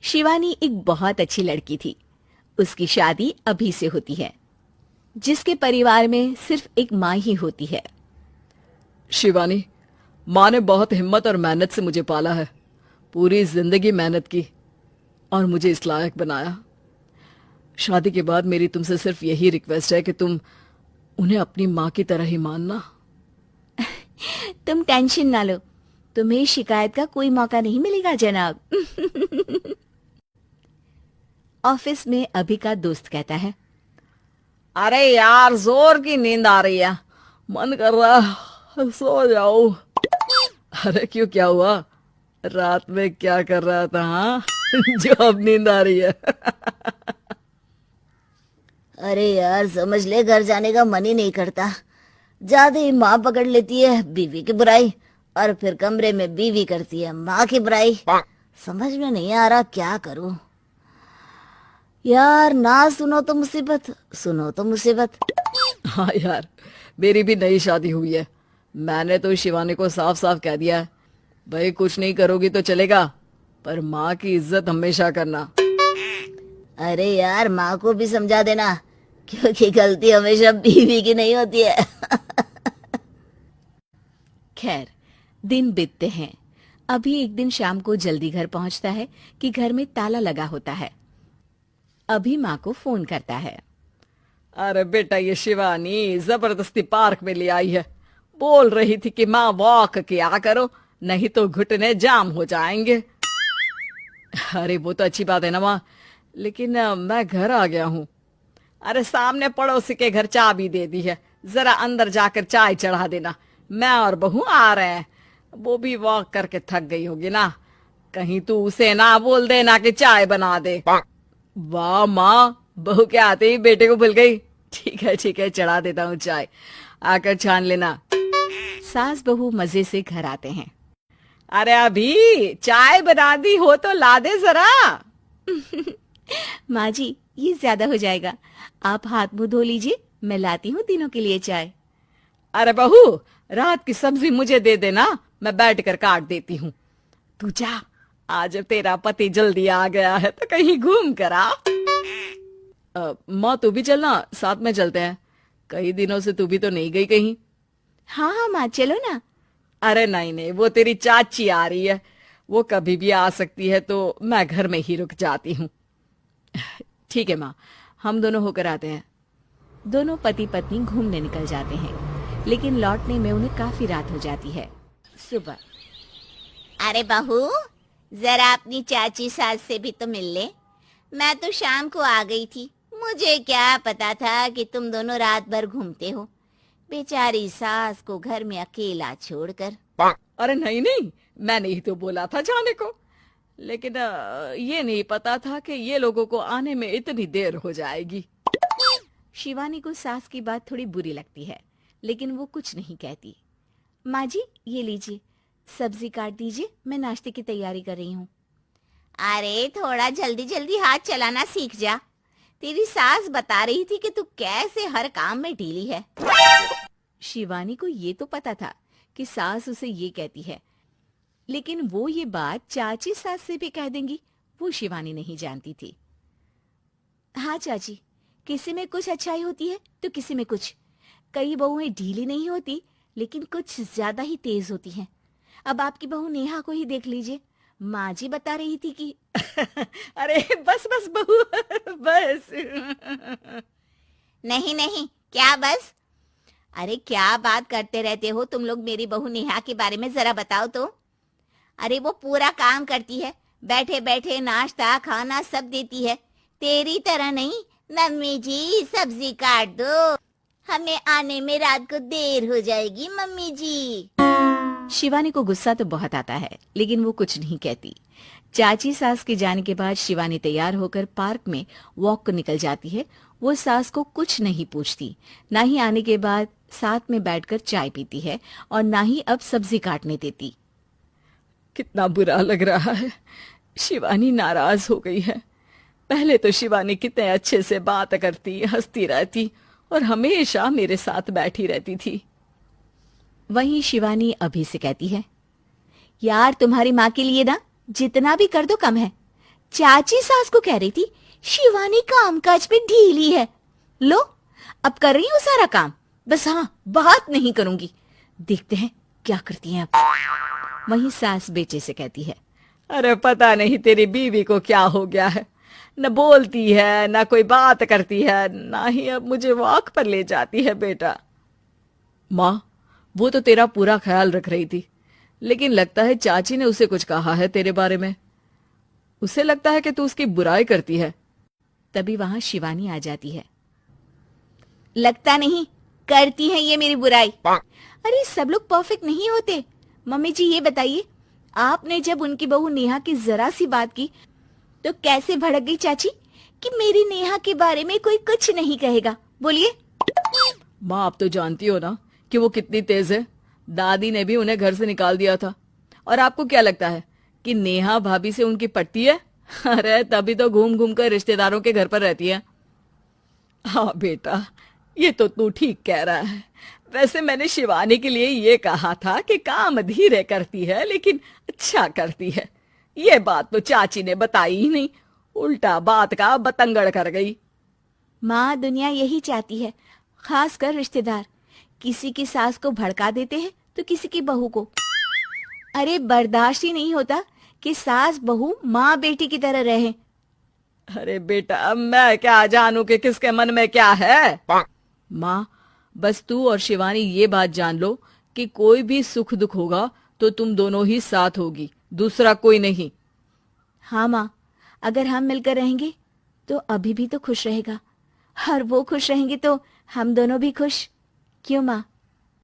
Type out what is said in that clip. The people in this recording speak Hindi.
शिवानी एक बहुत अच्छी लड़की थी। उसकी शादी अभी से होती है, जिसके परिवार में सिर्फ एक माँ ही होती है। शिवानी, माँ ने बहुत हिम्मत और मेहनत से मुझे पाला है। पूरी जिंदगी मेहनत की और मुझे इस लायक बनाया। शादी के बाद मेरी तुमसे सिर्फ यही रिक्वेस्ट है कि तुम उन्हें अपनी माँ की तरह ही मानना। तुम टेंशन ना लो, तुम्हें शिकायत का कोई मौका नहीं मिलेगा जनाब। ऑफिस में अभी का दोस्त कहता है, अरे यार, जोर की नींद आ रही है, मन कर रहा है सो जाओ। अरे क्यों, क्या हुआ? रात में क्या कर रहा था? हाँ जो अब नींद आ रही है। अरे यार, समझ ले, घर जाने का मन ही नहीं करता। ज्यादा ही माँ पकड़ लेती है बीवी की बुराई, और फिर कमरे में बीवी करती है माँ की बुराई। समझ में नहीं आ रहा क्या करूं। यार, ना सुनो तो मुसीबत, सुनो तो मुसीबत। हाँ यार, मेरी भी नई शादी हुई है। मैंने तो शिवानी को साफ साफ कह दिया है, भाई कुछ नहीं करोगी तो चलेगा, पर माँ की इज्जत हमेशा करना। अरे यार, माँ को भी समझा देना, क्योंकि गलती हमेशा बीवी की नहीं होती है। खैर, दिन बीतते हैं। अभी एक दिन शाम को जल्दी घर पहुंचता है कि घर में ताला लगा होता है। अभी माँ को फोन करता है। अरे बेटा, ये शिवानी जबरदस्ती पार्क में ले आई है। बोल रही थी कि माँ वॉक किया करो, नहीं तो घुटने जाम हो जाएंगे। अरे वो तो अच्छी बात है ना माँ, लेकिन मैं घर आ गया हूँ। अरे सामने पड़ोसी के घर चाबी दे दी है, जरा अंदर जाकर चाय चढ़ा देना। मैं और बहू आ रहे हैं। वो भी वॉक करके थक गई होगी ना, कहीं तू उसे ना बोल देना कि चाय बना दे। वाह माँ, बहू के आते ही बेटे को भूल गई। ठीक है, चढ़ा देता हूँ चाय, आकर छान लेना। सास बहू मजे से घर आते हैं। अरे अभी चाय बना दी हो तो ला दे जरा। माँ जी, ये ज्यादा हो जाएगा, आप हाथ मुंह धो लीजिए, मैं लाती हूँ तीनों के लिए चाय। अरे बहू, रात की सब्जी मुझे दे देना, मैं बैठ कर काट देती हूँ। तू जा, आज तेरा पति जल्दी आ गया है तो कहीं घूम कर आ। माँ तू भी चलना, साथ में चलते हैं। कई दिनों से तू भी तो नहीं गई कहीं। हाँ हाँ माँ, चलो ना। अरे नहीं, वो तेरी चाची आ रही है, वो कभी भी आ सकती है, तो मैं घर में ही रुक जाती हूँ। ठीक है माँ, हम दोनों होकर आते हैं। दोनों पति पत्नी घूमने निकल जाते हैं, लेकिन लौटने में उन्हें काफी रात हो जाती है। सुबह, अरे बहू, जरा अपनी चाची सास से भी तो मिल ले। मैं तो शाम को आ गई थी, मुझे क्या पता था कि तुम दोनों रात भर घूमते हो, बेचारी सास को घर में अकेला छोड़कर। अरे नहीं, मैंने ही तो बोला था जाने को, लेकिन ये नहीं पता था कि ये लोगों को आने में इतनी देर हो जाएगी। शिवानी को सास की बात थोड़ी बुरी लगती है, लेकिन वो कुछ नहीं कहती। माँ जी, ये लीजिए, सब्जी काट दीजिए, मैं नाश्ते की तैयारी कर रही हूँ। अरे थोड़ा जल्दी जल्दी हाथ चलाना सीख जा। तेरी सास बता रही थी कि तू कैसे हर काम में ढीली है। शिवानी को ये तो पता था कि सास उसे ये कहती है, लेकिन वो ये बात चाची सास से भी कह देंगी, वो शिवानी नहीं जानती थी। हाँ चाची, किसी में कुछ अच्छाई होती है तो किसी में कुछ। कई बहुएं ढीली नहीं होती, लेकिन कुछ ज्यादा ही तेज होती हैं। अब आपकी बहू नेहा को ही देख लीजिए, माँ जी बता रही थी कि अरे बस बहू, बस। नहीं, क्या बस? अरे क्या बात करते रहते हो तुम लोग मेरी बहू नेहा के बारे में, जरा बताओ तो। अरे वो पूरा काम करती है, बैठे बैठे नाश्ता खाना सब देती है, तेरी तरह नहीं। मम्मी जी सब्जी काट दो, हमें आने में रात को देर हो जाएगी मम्मी जी। शिवानी को गुस्सा तो बहुत आता है, लेकिन वो कुछ नहीं कहती। चाची सास के जाने के बाद शिवानी तैयार होकर पार्क में वॉक को निकल जाती है। वो सास को कुछ नहीं पूछती, ना ही आने के बाद साथ में बैठकर चाय पीती है, और ना ही अब सब्जी काटने देती। कितना बुरा लग रहा है, शिवानी नाराज हो गई है। पहले तो शिवानी कितने अच्छे से बात करती, हंसती रहती और हमेशा मेरे साथ बैठी रहती थी। वहीं शिवानी अभी से कहती है, यार तुम्हारी माँ के लिए ना जितना भी कर दो कम है। चाची सास को कह रही थी शिवानी कामकाज पे ढीली है। लो अब कर रही हूँ सारा काम, बस हाँ बात नहीं करूंगी। देखते हैं क्या करती हैं अब। वहीं सास बेटे से कहती है, अरे पता नहीं तेरी बीवी को क्या हो गया है, न बोलती है न कोई बात करती है, ना ही अब मुझे वॉक पर ले जाती है बेटा। माँ, वो तो तेरा पूरा ख्याल रख रही थी, लेकिन लगता है चाची ने उसे कुछ कहा है तेरे बारे में। उसे लगता है कि तू उसकी बुराई करती है। तभी वहां शिवानी आ जाती है। लगता नहीं, करती है ये मेरी बुराई। अरे सब लोग परफेक्ट नहीं होते। मम्मी जी ये बताइए, आपने जब उनकी बहू नेहा की जरा सी बात की तो कैसे भड़क गई चाची कि मेरी नेहा के बारे में कोई कुछ नहीं कहेगा? बोलिए। माँ, आप तो जानती हो ना कि वो कितनी तेज है। दादी ने भी उन्हें घर से निकाल दिया था। और आपको क्या लगता है कि नेहा भाभी से उनकी पटती है? अरे तभी तो घूम घूम कर रिश्तेदारों के घर पर रहती है। हाँ बेटा, ये तो तू ठीक कह रहा है। वैसे मैंने शिवानी के लिए ये कहा था कि काम धीरे करती है लेकिन अच्छा करती है। ये बात तो चाची ने बताई ही नहीं, उल्टा बात का बतंगड़ कर गई। माँ, दुनिया यही चाहती है, खासकर रिश्तेदार। किसी की सास को भड़का देते हैं तो किसी की बहू को। अरे बर्दाश्त ही नहीं होता कि सास बहू माँ बेटी की तरह रहे। अरे बेटा, मैं क्या जानू कि किसके मन में क्या है। माँ, बस तू और शिवानी ये बात जान लो कि कोई भी सुख दुख होगा तो तुम दोनों ही साथ होगी, दूसरा कोई नहीं। हाँ माँ, अगर हम मिलकर रहेंगे तो अभी भी तो खुश रहेगा, और वो खुश रहेंगे तो हम दोनों भी खुश। क्यों माँ?